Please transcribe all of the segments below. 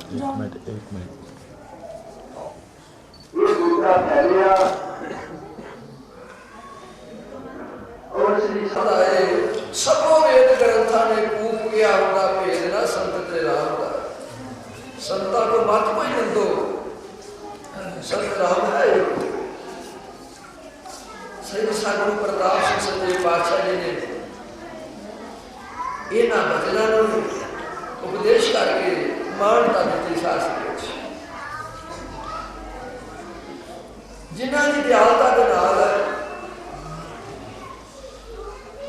एक मिनट सबो वेद ग्रंथा ने कूप गया होगा भेद ना संत ते राम का। संता को मत कोई नंदो, संत राम है। सही साधु प्रताप सिंह सच्चे पातशाह जी ने इन्हां बचनां नूं उपदेश करके मानता दी शास्त्र जिन्हां दी दयालता दे नाल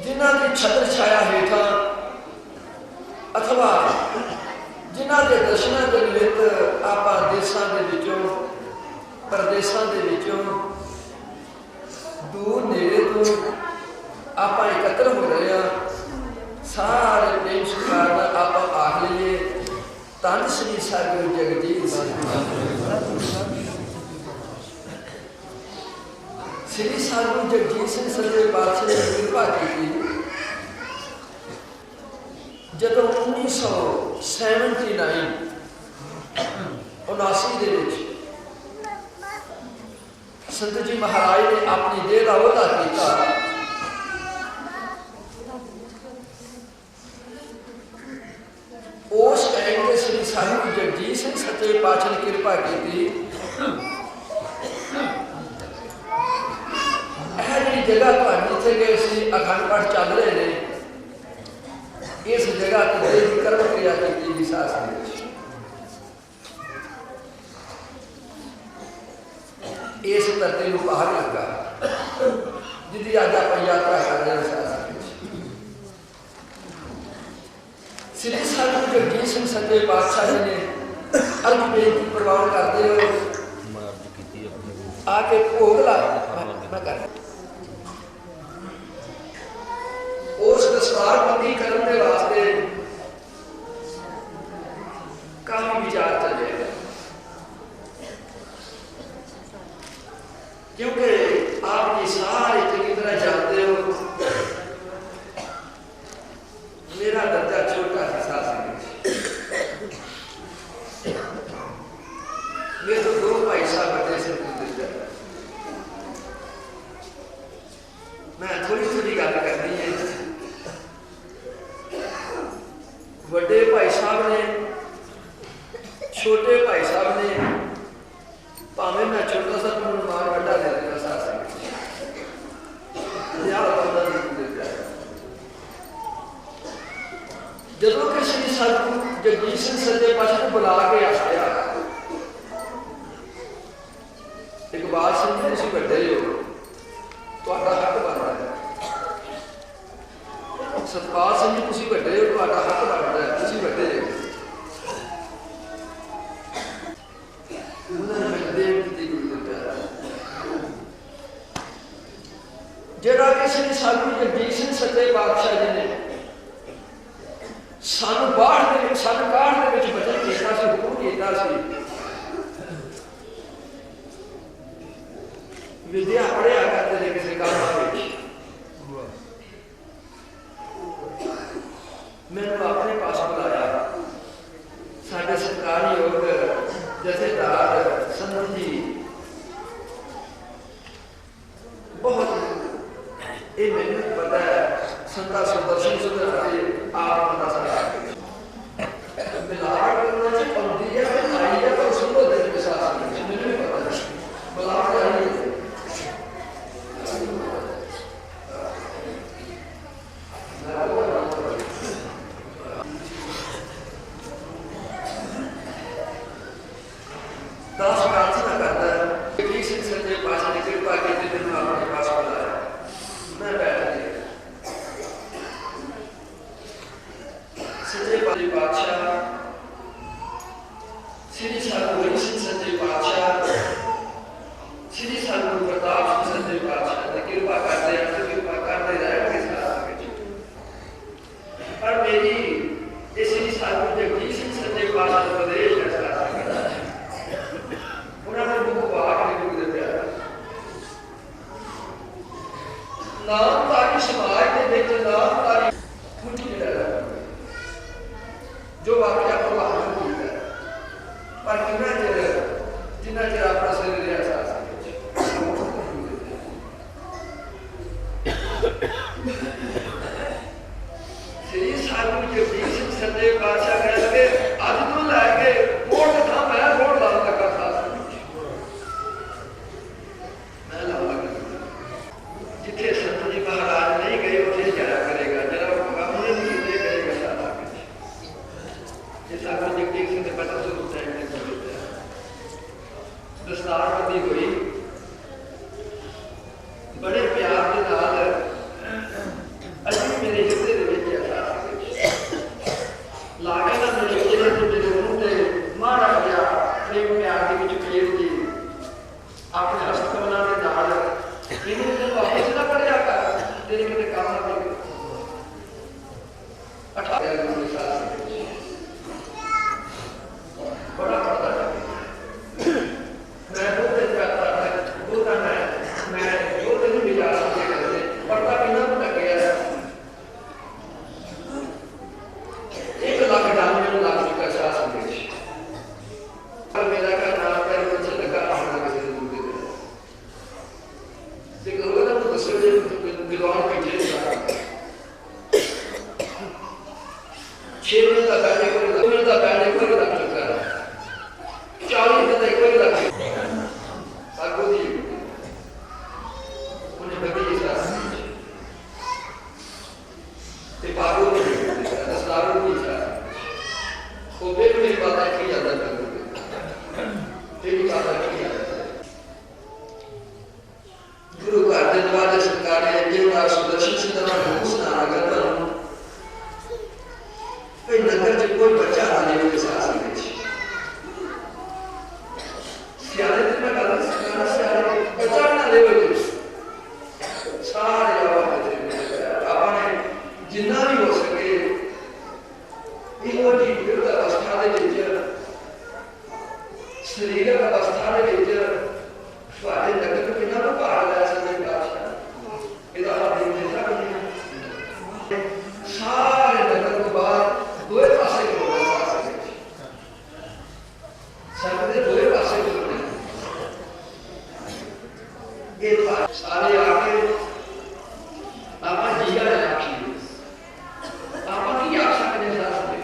जिन्हां दी छत्र छाया हेठा अथवा जिन्हां दे दर्शनां दे निमित्त आपां देशां दे विचों परदेसां दे विचों दूर नेड़े तो आपां एकत्र हो रहे हैं। सारे प्रेम सत्कार नाल आपां आख लईए धन श्री सतगुरु जगजीत सिंह। श्री सतगुरु जगजीत सिंह सच्चे पातशाह ने कृपा की जदों 1979 दे विच संत जी महाराज ने अपनी देह का वादा किया। उस टाइम में श्री सतगुरु जगजीत सिंह सच्चे पातशाह ने कृपा की जी जगह जिथे गए सी अखंड पाठ चल रहे हैं इस जगह की कर्म क्रिया की शास्त्र इस धरती को बाहर लगा जिंदी अज आप यात्रा कर रहे हैं शास्त्र। श्री सतगुरु जगजीत सिंह सच्चे पातशाह जी ने अर्ज बेनती प्रवान करते हुए आके भोग ला कर उस दस्तार बंदी करने के वास्ते काफी विचार चले क्योंकि आप ये सारे चंगी तरह जानते हो मेरा दर्जा छोटा सा शास्त्री मेरे तो दो भाई साहब बड़े से मैं थोड़ी थोड़ी गल करनी है। बड़े भाई साहब ने छोटे भाई साहब ने भावे मैं छोटा सा मान बड़ा ले लेना जदों कि श्री सतगुरु जगजीत सिंह सच्चे पातशाह ने बुला के आया इकबाल सिंह जी तुसीं वड्डे हो तुहाडा हक बनदा है। सतपाल सिंह जी तुसीं वड्डे हो तुहाडा हक बनदा है तुसीं वड्डे हो। जेड़ा कि श्री सतगुरु जगजीत सिंह सच्चे पातशाह जी ने सन 61 ਦੇ ਵਿੱਚ ਬਚਨ ਕੀਤਾ ਸੀ ਹੁਕਮ ਕੀਤਾ ਸੀ विद्या पढ़िया करते थे किसी काम में मैंने अपने पास बुलाया साढ़े सरकारी योग जथेदार संत जी बहुत ये मैंने पता है संता सुदर्शन सुधर आप बता सकते मिलावट करना चाहिए और दिया आई है तो सुनो देर के साथ मैंने भी पता मिलावट आई है पर जिन्ना चर अपना शरीर एहसास श्री साधु जगदीश सिंह सच्चे पातशाह कह लगे अज तो लैके वोट था मैं वोट लाने लगा था मैं लाने लगा जिथे संत जी महाराज नहीं गए उसे जाया करेगा जरा हमने नहीं दे करेगा सारा ये साधु जगदीश सिंह ने पता शुरू टाइम में कर दिया दस्तार बंदी हुई बड़े प्यार के नाल अजी मेरे हिस्से दे विच लागे ना मेरे चेहरे ते मेरे मुंह ते मारा गया प्रेम प्यार के विच खेल दी अपने हस्तकमलों के नाल इन्हें तो वापस ना पड़िया कर तेरे किते काम ना लगे 18 साल बड़ा पड़ता है मैं वो दिन जाता है वो दिन मैं जो दिन भी जा सकते करते पड़ता बिना लग गया 1 लाख डालने लाख का साथ में और मेरा का नाम पर मुझे लगा अपना के दूर दे देखो ना तो दूसरे बिलवान के जेल का 6 महीने का बैठे को 2 महीने का बैठे को लग चुका है 40 दिन तक कोई लग सागो दी उन्हें बड़ी इजाजत ते बाबू ने दस्तारों की इजाजत वो मेरी बात की ज्यादा करोगे तेरी बात की ज्यादा गुरु का धन्यवाद सरकार ने देवता सुदर्शन सिंह का घोषणा अगर कोई नगर से कोई बच्चा आने के साथ में सियाने दिन में गलत सियाने बच्चा ना ले सारे आवाज आपने जिन्ना भी हो सके इहो जी विरुद्ध अवस्था दे विच शरीरक अवस्था दे विच ਤੁਹਾਡੇ ਨਗਰ ਨੂੰ ਕਿੰਨਾ ਕੁ ਭਾਰ ਲੈ ਸਕਦੇ ਬਾਦਸ਼ਾਹ ਇਹਦਾ ਆਪ ਦੇਖਦੇ ਸਕਦੇ ਸਾਰੇ ਨਗਰ ਤੋਂ ਬਾਹਰ ਦੋਏ ਪਾਸੇ ਖਲੋਣਾ ਸਾਡੇ ਦੋਏ ਪਾਸੇ ਖਲੋਣਾ ਇਹ ਸਾਰੇ ਆ ਕੇ ਆਪਾਂ ਜੀਆ ਰੱਖੀ ਆਪਾਂ ਕੀ ਆਖ ਸਕਦੇ ਸਾਰੇ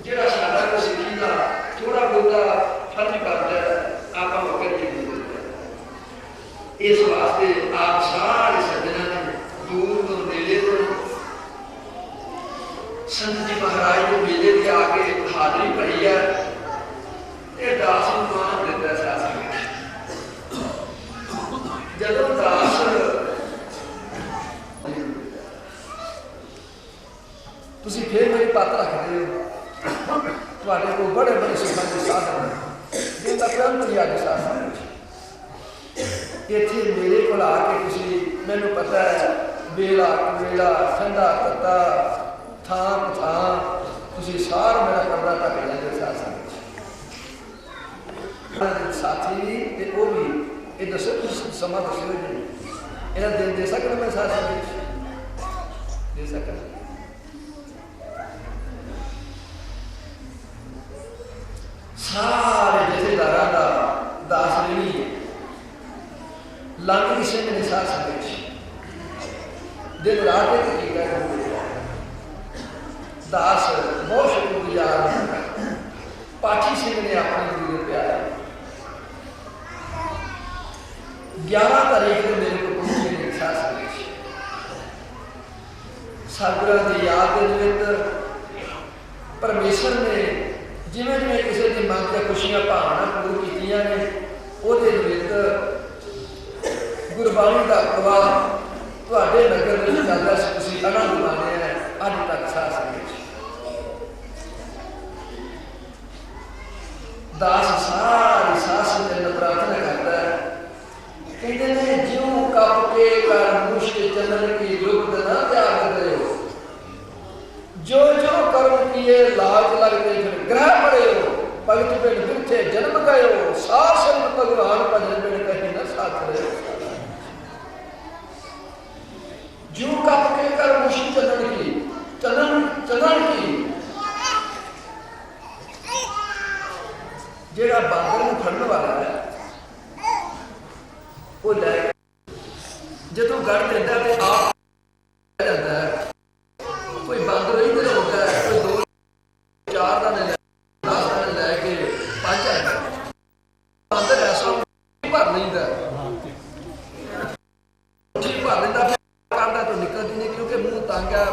ਜਿਹੜਾ ਸਾਡਾ ਕੋ ਸਿੱਖੀ ਦਾ ਥੋੜਾ ਬਹੁਤਾ ਫਰਜ਼ ਕਰਦਾ ਆਪਾਂ ਮੌਕੇ ਨਹੀਂ ਦਿੰਦੇ इस वास्ते आप सारे सज्जना ने दूर तो नेड़े तो संत जी महाराज के मेले के आके हाजरी भरी है ये दास मान देता साथ जदों दास तुसी फिर मेरी बात रखते हो तुम्हारे को बड़े बड़े सुखों के साधन जिनका क्रम लिया के साथ इतने मेरे को आके तुसी मैनू पता है बेला कवेला ठंडा तत्ता थां थां तुसी सार मेरा कमरा ढक लेंगे साथी ते वो भी ये दसो समा दसो इन्हें दिन दे सकना मैं साथ दे सकता सारे जथेदारां दा दास नहीं लांगड़ी सिंह ने साथ संदेश दिन रात की दास बहुत शुक्रगुजार पाठी सिंह ने अपनी गुरु प्यार 11 तारीख को मेरे को पहुंचे साथ संदेश सागुरा की याद के निमित्त परमेश्वर ने जिमें जिमें किसी की मंग या खुशियां भावना पूरी की ने वो निमित्त गुरबाणी का प्रवाह तुहाडे नगर में चलदा सी तुसीं आनंद माणिया अज तक साथ संदेश दास सारी सास में प्रार्थना करता है कहते हैं ज्यों कप के कर मुश्किल चंदन की युग न त्याग करो जो जो कर्म किए लाज लगते फिर ग्रह पड़े हो भगत बिन बिरथे जन्म गए हो सासन भगवान भजन बिन कहीं न साथ रहे जो कप के कर मुश्किल चंदन की ਜਿਹੜਾ ਬਾਂਦਰ ਨੂੰ ਫੜਨ ਵਾਲਾ ਹੈ ਉਹ ਲੈ ਜਦੋਂ ਗੜ ਦਿੰਦਾ ਤੇ ਆਪ ਜਾਂਦਾ ਹੈ। ਕੋਈ ਬਾਂਦਰ ਇੱਧਰ ਹੁੰਦਾ ਹੈ, ਕੋਈ 2 4 ਦਾ ਲੈ 10 ਦਾ ਲੈ ਕੇ 5 ਆ ਬਾਂਦਰ ਐਸਾ ਭਰ ਲੈਂਦਾ ਭਰ ਲੈਂਦਾ ਕਰਦਾ ਤੋਂ ਨਿਕਲਦੀ ਨਹੀਂ ਕਿਉਂਕਿ ਮੂੰਹ ਤੰਗ ਹੈ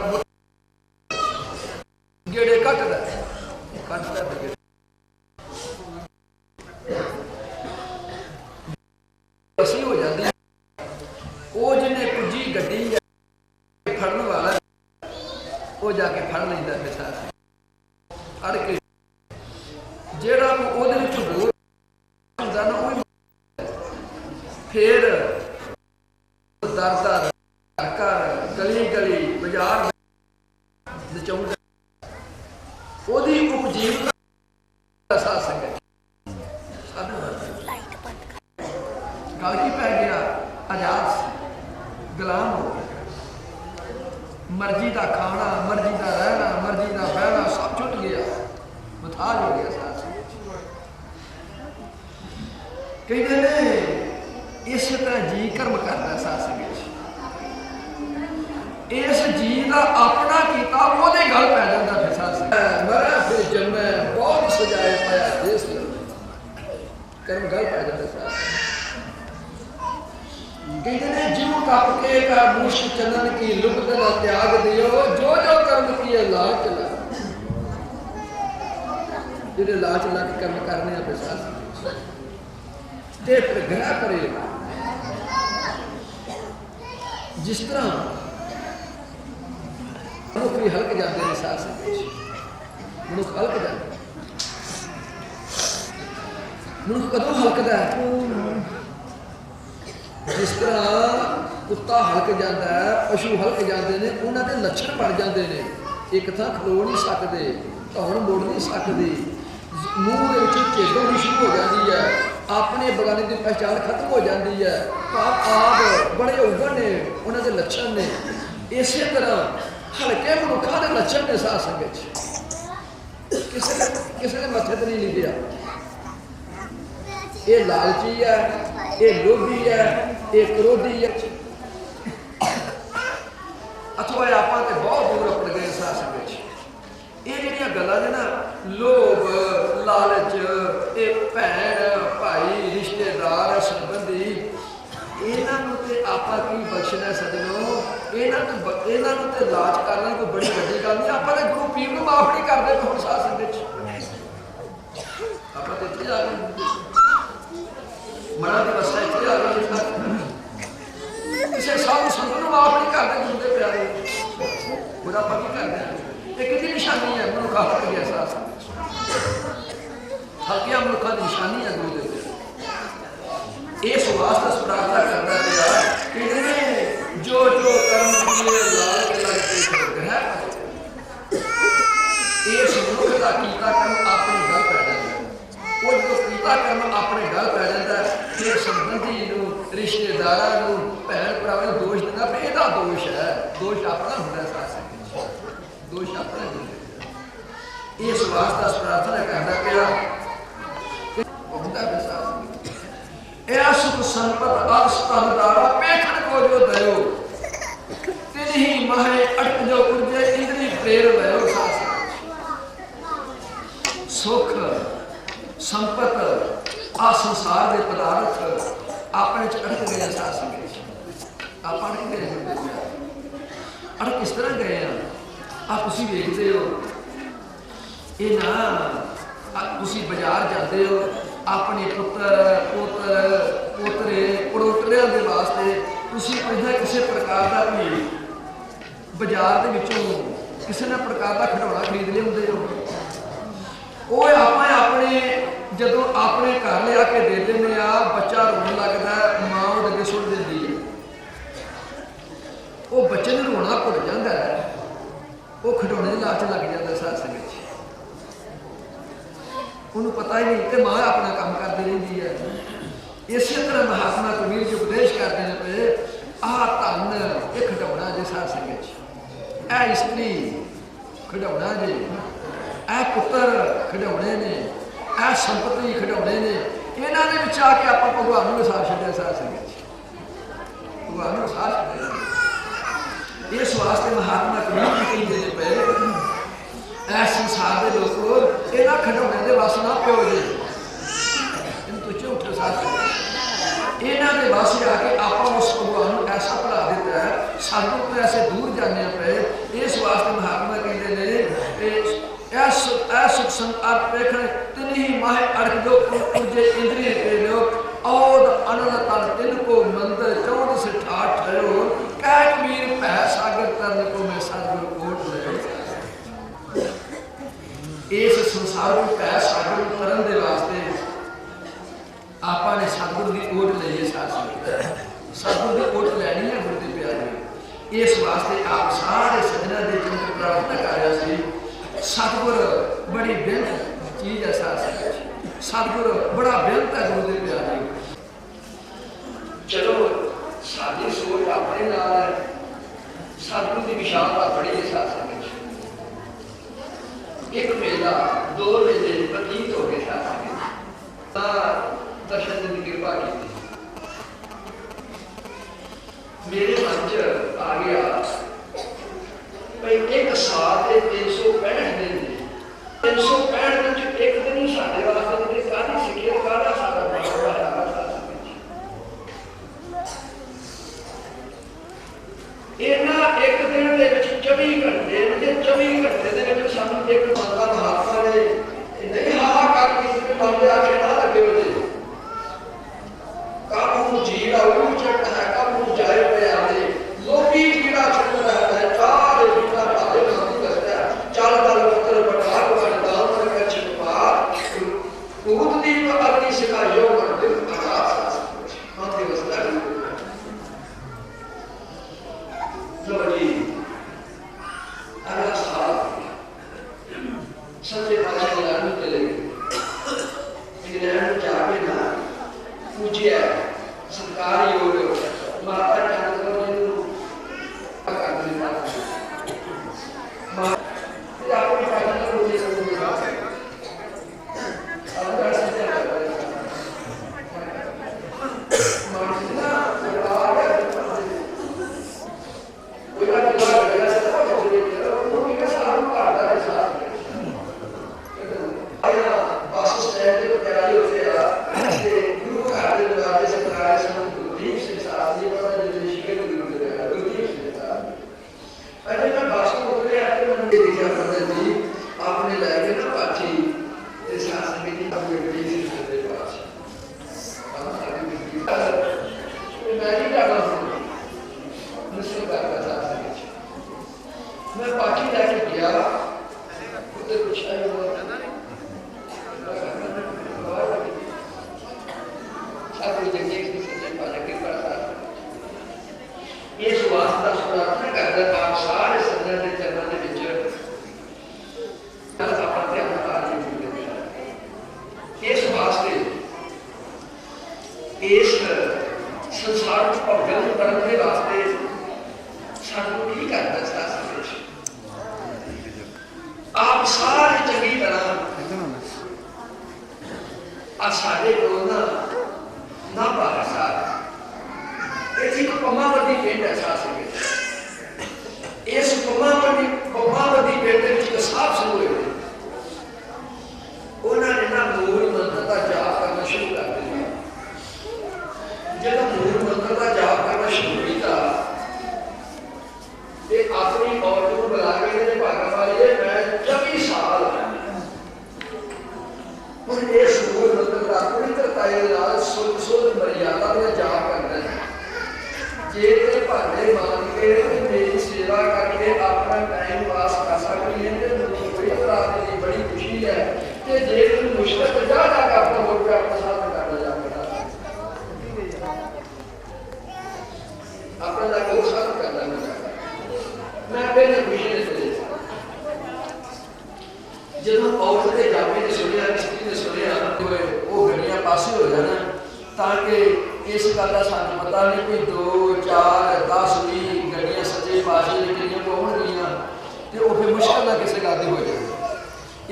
ਗੇੜੇ ਕੱਟਦਾ ਅਸੀਂ ਹੋ ਜਾਂਦੀ ਉਹ ਜਿਹਨੇ ਕੁੱਜੀ ਗੱਡੀ ਹੈ ਫੜਨ ਵਾਲਾ ਉਹ ਜਾ ਕੇ ਫੜ ਲੈਂਦਾ ਫਿਰ ਸਾਰਾ ਅੜ ਕੇ ਜਿਹੜਾ ਉਹਦੇ ਵਿੱਚ ਹੋਰ ਹੁੰਦਾ ਨਾ ਉਹ ਫਿਰ ਦਰ ਗਲੀ ਗਲੀ ਬਾਜ਼ਾਰ ਨਚਾਉਂਦਾ ਉਹਦੀ ਉਪਜੀਵਿਕਾ ਦਾ ਸਾਸੰਗ ਹੈ। ਗੱਲ ਕੀ ਪੈ ਗਿਆ ਆਜ਼ਾਦ ਗੁਲਾਮ ਹੋ ਮਰਜ਼ੀ ਦਾ ਖਾਣਾ ਮਰਜ਼ੀ ਦਾ ਰਹਿਣਾ ਮਰਜ਼ੀ ਦਾ ਬਹਿਣਾ ਸਭ ਛੁੱਟ ਗਿਆ ਮੁਤਾਜ ਹੋ ਗਿਆ ਸਾਥ ਕਹਿੰਦੇ ਨੇ ਇਸ ਤਰ੍ਹਾਂ ਜੀ ਕਰਮ ਕਰਦਾ ਸਾਸੰਗ ਇਸ ਜੀ ਦਾ ਆਪਣਾ ਕੀਤਾ ਉਹਦੇ ਗੱਲ ਪੈ ਜਾਂਦਾ ਫਿਰ ਸਾਸੰਗ ਮਰਾ ਫਿਰ ਜਨਮੈ ਬਹੁਤ ਸਜਾਏ ਪਾਇਆ ਦੇਸ ਕਰਮ ਗੱਲ ਪੈ ਜਾਂਦਾ ਸਾਸੰਗ कहते हैं जीव कपके का मुश्क चंदन की लुप्त न त्याग दियो जो जो कर्म किए लाच ला जिहड़े लाच ला के कर्म करने अपने साथ ते फिर ग्रह करे जिस तरह मनुख भी हल्क जाते हैं साथ मनुख हल्क जाते मनुख कदों हल्कदा है जिस तरह कुत्ता हल्क जाता है पशु हल्क जाते हैं उन्होंने लक्षण बढ़ जाते हैं एक थां खलो नहीं सकते धौन मुड़ नहीं सकती मूँह झेड होनी शुरू हो जाती है अपने बगाने की पहचान खत्म हो जाती है आप बड़े उगड़ ने उन्होंने लक्षण ने इस तरह हल्के मनुखा के लक्षण ने साथ संगत किसी ने मथे तो नहीं लिखिया ये लालची है ये लोभी है ये क्रोधी है अथवा आप बहुत दूर अपड़ गए सासंग ये ਜਿਹੜੀਆਂ ਗੱਲਾਂ ਨੇ ਨਾ ਲੋਭ ਲਾਲਚ ਇਹ ਭੈਣ ਭਾਈ ਰਿਸ਼ਤੇਦਾਰ ਸੰਬੰਧੀ ਇਹਨਾਂ ਨੂੰ ਤੇ ਆਪਾਂ ਕੀ ਬਖਸ਼ਣਾ ਸਜਣੋ ਇਹਨਾਂ ਨੂੰ ਤੇ ਲਾਜ ਕਰਨਾ ਕੋਈ ਬੜੀ ਵੱਡੀ ਗੱਲ ਨਹੀਂ ਆਪਾਂ ਤੇ ਗੁਰੂ ਪੀਰ ਨੂੰ ਮਾਫ ਨਹੀਂ ਕਰਦੇ ਹੁਣ ਸਾਸੰਗ ਵਿੱਚ ਆਪਾਂ ਤੇ ਇੱਥੇ ਆ ਗਏ ਮਨਾਂ ਦੀ ਵਸਤਾ ਇੱਥੇ ਆ ਗਈ ਕਿਸੇ ਸਾਧੂ ਸੰਤ ਨੂੰ ਮਾਫ ਨਹੀਂ ਕਰਦੇ ਗੁਰੂ ਦੇ ਪਿਆਰੇ ਉਹਦਾ ਆਪਾਂ ਕੀ ਕਰਦੇ ਇਹ ਕਿਹਦੀ ਨਿਸ਼ਾਨੀ ਹੈ ਮਨੁੱਖਾ ਹਲਕ ਗਿਆ ਸਾਸ ਹਲਕਿਆ ਮਨੁੱਖਾ ਦੀ ਨਿਸ਼ਾਨੀ ਹੈ ਗੁਰੂ ਦੇ ਪਿਆਰੇ ਇਸ ਵਾਸਤੇ ਪ੍ਰਾਰਥਨਾ ਕਰਦਾ ਪਿਆ ਕਿ ਜੋ ਜੋ ਕਰਮ ਕੀਏ ਲਾਲ ਕੇ ਲਗਤੇ ਗ੍ਰਹਿ ਇਸ ਮਨੁੱਖ ਦਾ ਕੀਤਾ ਕਰਮ ਆਪਣੀ ਗੱਲ ਪੈ ਜਾਂਦਾ ਉਹ ਜਦੋਂ ਕੀਤਾ ਕਰਮ ਆਪਣੇ ਗੱਲ ਪੈ ਜਾਂਦਾ ਫਿਰ ਸੰਬੰਧੀ ਨੂੰ ਰਿਸ਼ਤੇਦਾਰਾਂ ਨੂੰ ਭੈਣ ਭਰਾਵਾਂ ਨੂੰ ਦੋਸ਼ ਦਿੰਦਾ ਵੀ ਇਹਦਾ ਦੋਸ਼ ਹੈ ਦੋਸ਼ ਆਪਣਾ ਹੁੰਦਾ ਸਾਸ ਦੋਸ਼ ਆਪਣਾ ਹੁੰਦਾ ਇਸ ਵਾਸਤੇ ਪ੍ਰਾਰਥਨਾ ਕਰਦਾ ਪਿਆ ਹੁੰਦਾ ਵਿਸਾਸ ਇਹ ਸੁਖ ਸੰਪਤ ਅਰਸ ਧਨਦਾਰਾ ਪੇਖਣ ਕੋ ਜੋ ਦਇਓ ਤਿਨਹੀ ਮਹੇ ਅਟਕ ਜੋ ਉਰਜੇ ਇੰਦਰੀ ਪ੍ਰੇਰ ਵਇਓ ਸਾਸ ਸੁਖ संपत आ संसार के पदार्थ अपने अड़क गए साथ संग आप अड़क गए अड़क किस तरह गए हैं आप उसी देखते हो ये ना उसी बाजार जाते हो अपने पुत्र पोतर पोतरे पड़ोतरिया के वास्ते उसी किसी प्रकार का भी बाजार के विचों किसी न प्रकार का खिडौना खरीद लिया वो आप अपने ਜਦੋਂ ਆਪਣੇ ਘਰ ਲਿਆ ਕੇ ਦੇ ਦਿੰਦੇ ਆ ਬੱਚਾ ਰੋਣ ਲੱਗਦਾ ਮਾਂ ਉਹ ਅੱਗੇ ਸੁੱਟ ਦਿੰਦੀ ਹੈ ਉਹ ਬੱਚੇ ਨੂੰ ਰੋਣਾ ਭੁੱਲ ਜਾਂਦਾ ਹੈ ਉਹ ਖਿਡੌਣੇ ਦੀ ਲਾਲਚ ਲੱਗ ਜਾਂਦਾ ਸਾਸੰਗ ਵਿੱਚ ਉਹਨੂੰ ਪਤਾ ਹੀ ਨਹੀਂ ਕਿ ਮਾਂ ਆਪਣਾ ਕੰਮ ਕਰਦੀ ਰਹਿੰਦੀ ਹੈ ਇਸੇ ਤਰ੍ਹਾਂ ਮਹਾਤਮਾ ਕਬੀਰ ਜੀ ਉਪਦੇਸ਼ ਕਰਦੇ ਨੇ ਪਏ ਆਹ ਧਨ ਇਹ ਖਿਡੌਣਾ ਜੇ ਸਾਸੰਗ ਵਿੱਚ ਇਹ ਇਸਤਰੀ ਖਿਡੌਣਾ ਜੇ ਇਹ ਪੁੱਤਰ ਖਿਡੌਣੇ ਨੇ ਇਹ ਸੰਪਤੀ ਖਿਡੌਣੇ ਨੇ, ਇਹਨਾਂ ਦੇ ਵਿੱਚ ਆ ਕੇ ਆਪਾਂ ਭਗਵਾਨ ਨੂੰ ਵਸਾ ਛੱਡਿਆ ਸਾਧ ਸੰਗਤ ਜੀ, ਭਗਵਾਨ ਨੂੰ ਵਸਾ ਛੱਡਿਆ। ਇਸ ਵਾਸਤੇ ਮਹਾਤਮਾ ਕਬੀਰ ਜੀ ਕਹਿੰਦੇ ਨੇ ਪਏ ਇਹ ਸੰਸਾਰ ਦੇ ਲੋਕੋ ਇਹਨਾਂ ਖਿਡੌਣਿਆਂ ਦੇ ਵਸ ਨਾ ਪਿਓ ਜੀ, ਇਹਨੂੰ ਤੁਸੀਂ ਉੱਠੋ ਸਾਧ ਸੰਗਤ। ਇਹਨਾਂ ਦੇ ਵਸ ਆ ਕੇ ਆਪਾਂ ਉਸ ਭਗਵਾਨ ਨੂੰ ਐਸਾ ਭੁਲਾ ਦਿੱਤਾ ਹੈ, ਸਾਨੂੰ ਤੋਂ ਐਸੇ ਦੂਰ ਜਾਣੇ ਪਏ। ਇਸ ਵਾਸਤੇ ਮਹਾਤਮਾ ਕਹਿੰਦੇ ਨੇ सुख संताप देखने तिन्ही माहे अड़क जो पुरजे इंद्रिय के लोग औद अनन तन तिनको मंदिर चौद से ठाठ ठहरो कह कबीर भै सागर तरन को मैं सतगुरु कोट ले। इस संसार को भै सागर तरन दे वास्ते आपा ने सतगुरु की कोट लईए, सतगुरु की कोट लैनी है गुरु के प्यारे। इस वास्ते आप सारे सजना के जिंदगी प्रार्थना कर रहे थे सतगुर बड़ी बेहतर चीज है साथ, सतगुर बड़ा बेहतर है गुरु के प्यारे। चलो साडी सोच अपने नाल है, सतगुरु की विशालता बड़ी है साथ संगत। एक मेला दो मेले प्रतीत हो गए साथ संगत, दर्शन की कृपा की मेरे मन च आ गया भाई एक साल के 365 दिन, 365 दिन एक दिन ही साढ़े वास्ते काहदी सिक्खिया काहदा सारा इन्ना एक दिन के 24 घंटे 24 घंटे के सानू एक बंदा महात्मा ने नहीं हाहाकार की बंदे आके ना लगे होते काबू जीड़ा वो चढ़ता है, काबू जाए पे आते लोभी जीड़ा चढ़ रहा है, चार जीड़ा भाले नाम करता है, चाल दल पत्थर पठार वाले दाल पर का छिपा कूद दी अग्नि सिखा योग और दिल आकाश माथे वस्ता लो जी। अगला साल सच्चे पातशाह इंग्लैंड चले गए, इंग्लैंड जाके ना पूज्य सरकारी योग माता चंद्र जी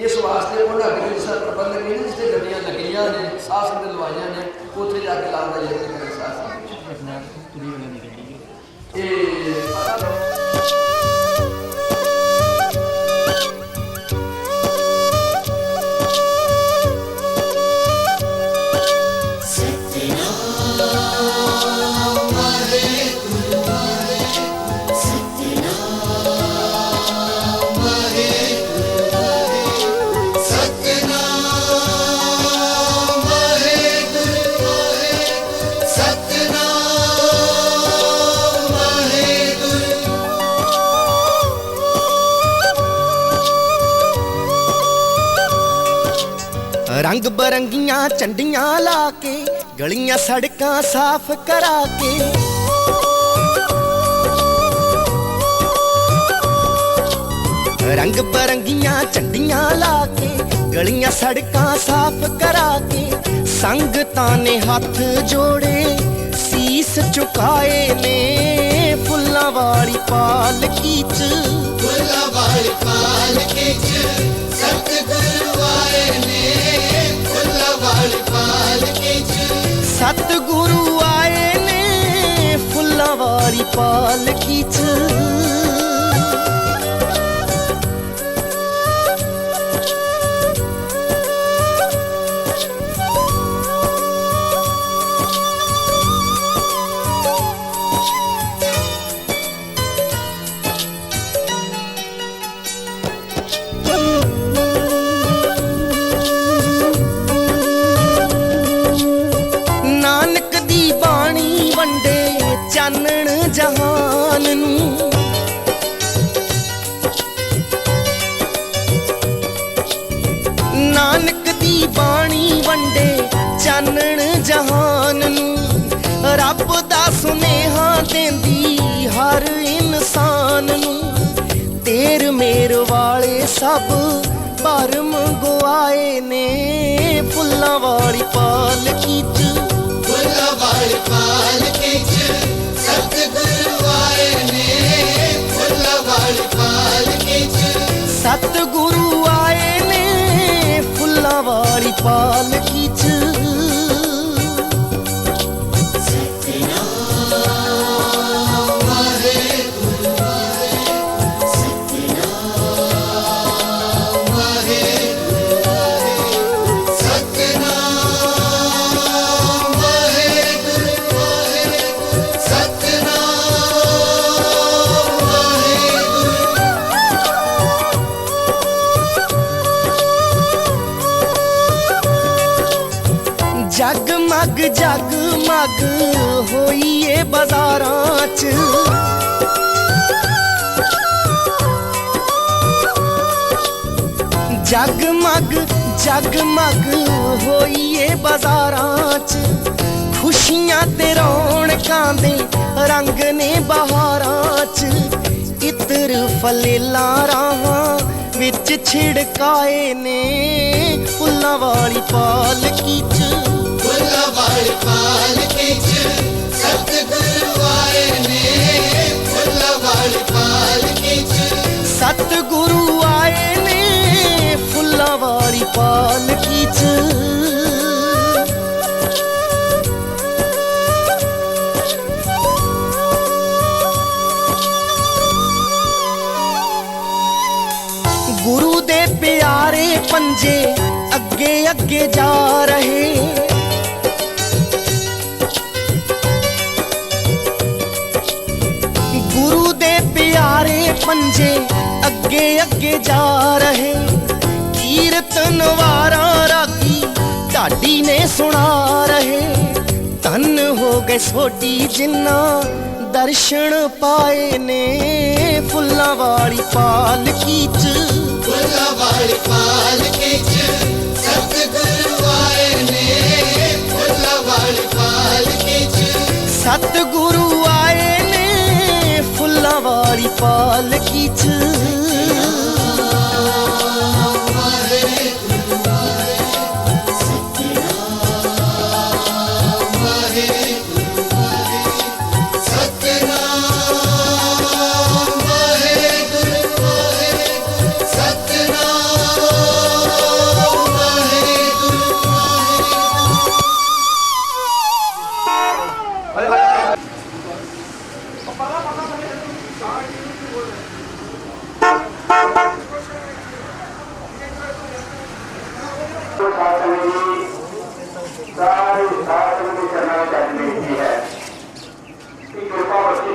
इस वास्ते उन्होंने अगे जिस प्रबंधक ने जिसे गड्डियां लगियां ने साह संगत लवाइया ने उत्थे जाके लाने का यत्न करें साह रंग बरंगियां झंडियां ला के गलियां सड़कां साफ करा के रंग बरंगियां झंडियां ला के गलियां सड़कां साफ करा के संगतां ने हथ जोड़े शीस झुकाए ने फुल्लां वाली पालकी च सतगुरु आए ने सतगुरु आए ने फुल्लां वाली पालकी च चानण जहान नूं नानक दी बाणी वंडे चानण जहान नूं रब दा सुनेहा देंदी हर इंसान नूं तेर मेर वाले सब भरम गवाए ने फुल्लां वाली पालकी च सतगुरु आए ने फुल्लां वाली पालकी च जगमग जगमग होइए बाजारां च जगमग जगमग होइए बाजारां च खुशियां ते रौनकां दे रंग ने बहारां च इत्र फलेला राहां विच छिड़काए ने फुल्लां वाली पालकी च सतगुरु आए ने फुल्लां वाली पालकी च गुरु दे प्यारे पंजे अगे अगे जा रहे गुरु दे प्यारे पंजे अगे अगे जा रहे कीर्तन वारा रागी ढाडी ने सुना रहे धन हो गए सोटी जिन्ना दर्शन पाए ने फुल्लां वाली पालकी च सतगुरु आए ने फुल्लां वाली पालकी च सतगुरु आए ने फुल्लां वाली पालकी च सारी साधन की करना चाहिए है कि कृपा बच्ची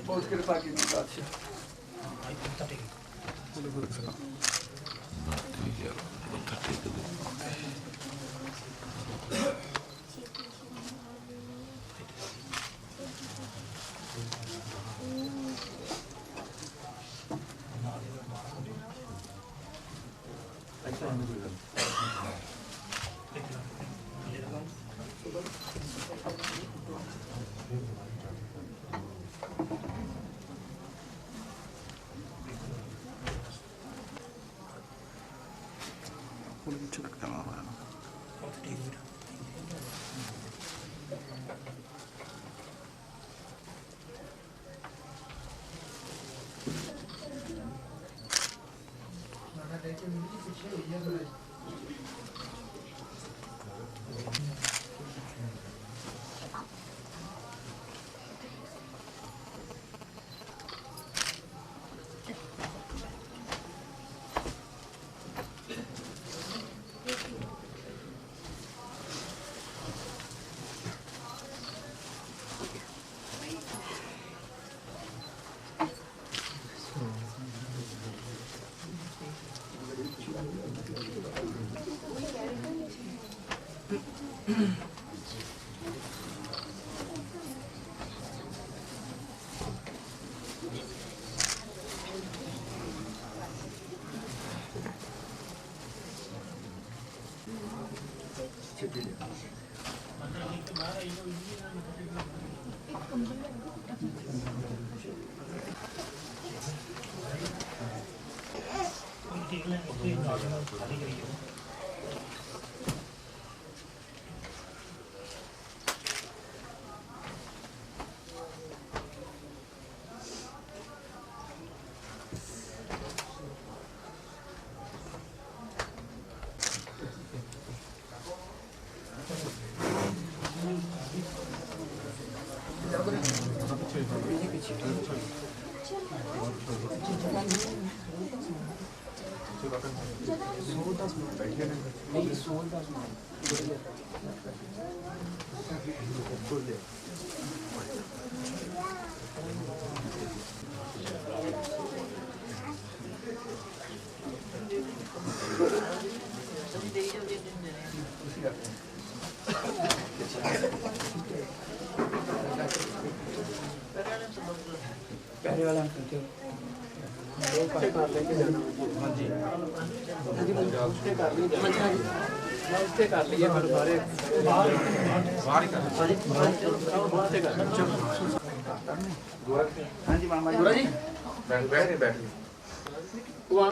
बहुत कृपा की बात है। पहले वाला करते हो दो पास लेके जाना। हाँ जी हाँ जी उससे कर लीजिए। हाँ जी हाँ जी मैं उससे कर लिया फिर बाहर बाहर ही कर। हाँ जी उससे कर। हाँ जी मामा जी जी बैठ बैठ बैठ वहाँ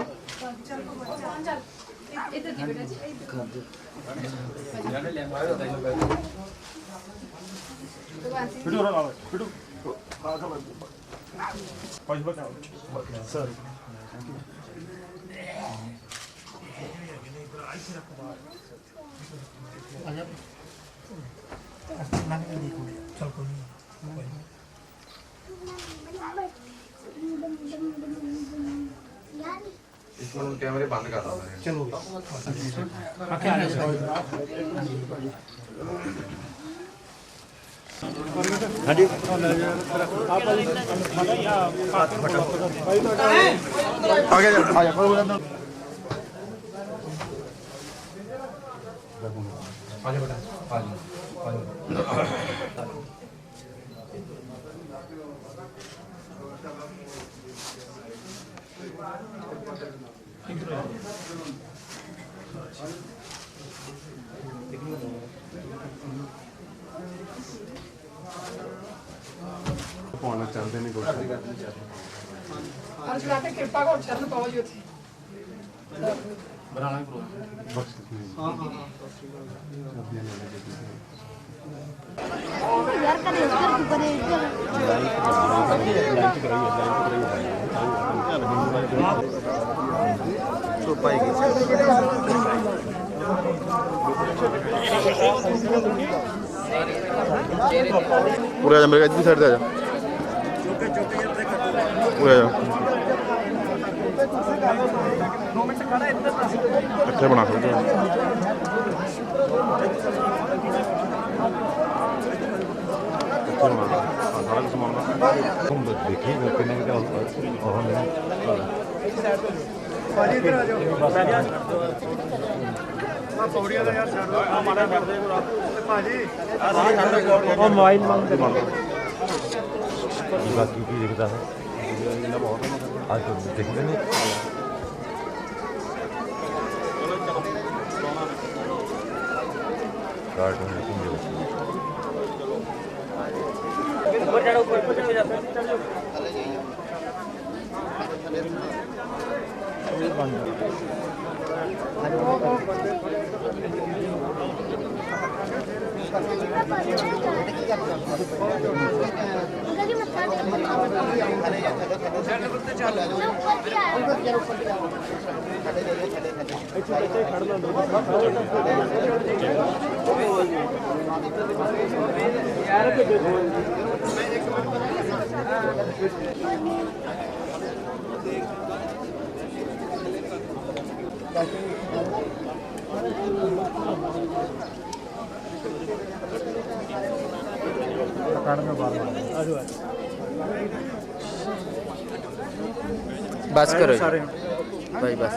इधर की बेटा जी वीडियो ना वीडियो सर इसमें कैमरे बंद कर दो। चलो हाँ जी आगे आजा बेटा आजा पाना चाहते नहीं कुछ आज रात कृपा को चरण पाओ जो थी बनाना प्रोग्राम बस हां हां यार का इधर ऊपर इधर तो पाएगी पूरा जा मेरे इधर साइड से आ जा पूरा जा अच्छा बना सकते हो सारा कुछ मामला तुम देखिए कितने क्या होता है और हम ਭਾਜੀ ਇੱਧਰ ਆ ਜਾਓ ਆ ਪੌੜੀਆਂ ਦਾ ਯਾਰ ਛੱਡ ਦੋ ਆ ਮਾੜਾ ਛੱਡ ਦੇ ਭਾਜੀ ਉਹ ਮੋਬਾਈਲ ਮੰਗਦੇ बाकी की दिखता है आज तो देखते नहीं कार्टून ऊपर चढ़ो ऊपर जाते बस करो भाई बस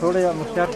थोड़ा मुख्तार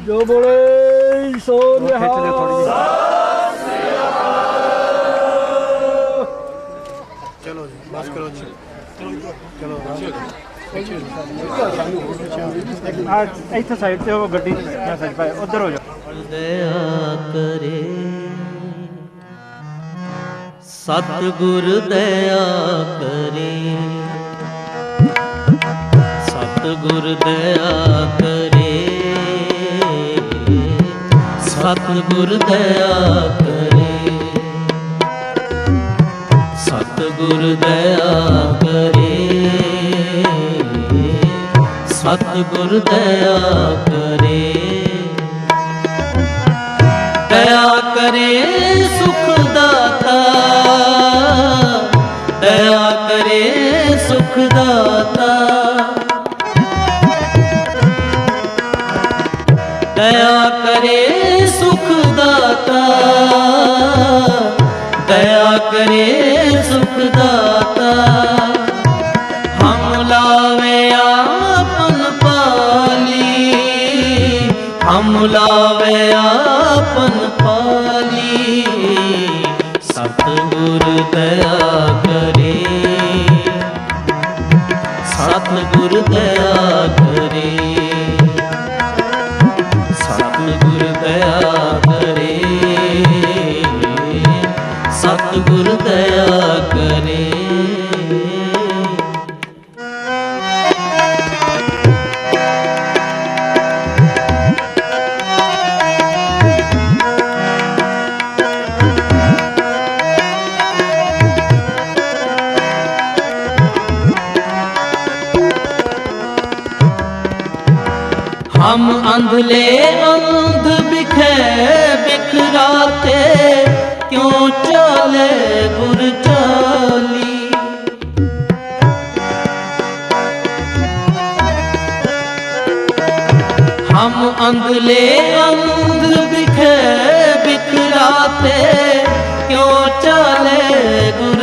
जो बोले सो चलो जी बस करो जी चलो ਇੱਥੇ ਸਾਈਡ ਤੇ ਉਹ ਗੱਡੀ ਮੈਂ ਸੱਜ ਪਾਏ ਉਧਰ ਹੋ ਜਾ ਦਇਆ ਕਰੇ ਸਤਿਗੁਰ ਦਇਆ ਕਰੇ ਸਤਿਗੁਰ ਦਇਆ ਕਰੇ ਸਤਿਗੁਰ ਦਇਆ ਕਰੇ ਸਤਿਗੁਰ ਦਇਆ ਕਰੇ ਸਤਿਗੁਰ ਦਇਆ ਕਰੇ ਦਇਆ ਕਰੇ ਸੁਖ ਦਾਤਾ ਦਇਆ ਕਰੇ ਸੁਖ ਦਾਤਾ ਦਇਆ ਕਰੇ ਸੁਖ ਦਾਤਾ ਦਇਆ ਕਰੇ ਸੁਖ ਦਾਤਾ ਹਮ ਲਾਵੇ ਆਪਨ ਪਾਲੀ ਹਮ ਲਾਵੇ ਆਪਨ ਪਾਲੀ ਸਤਿਗੁਰ ਦਇਆ ਕਰੇ ਸਤਿਗੁਰ ਦਇਆ ਕਰੇ ਸਤਿਗੁਰ ਦਇਆ ਕਰੇ ਸਤਿਗੁਰ ਦਇਆ ਕਰੇ हम अंधले अंध बिखे बिखराते क्यों चले गुर चाली हम अंधले अंध बिखे बिखराते क्यों चले गुर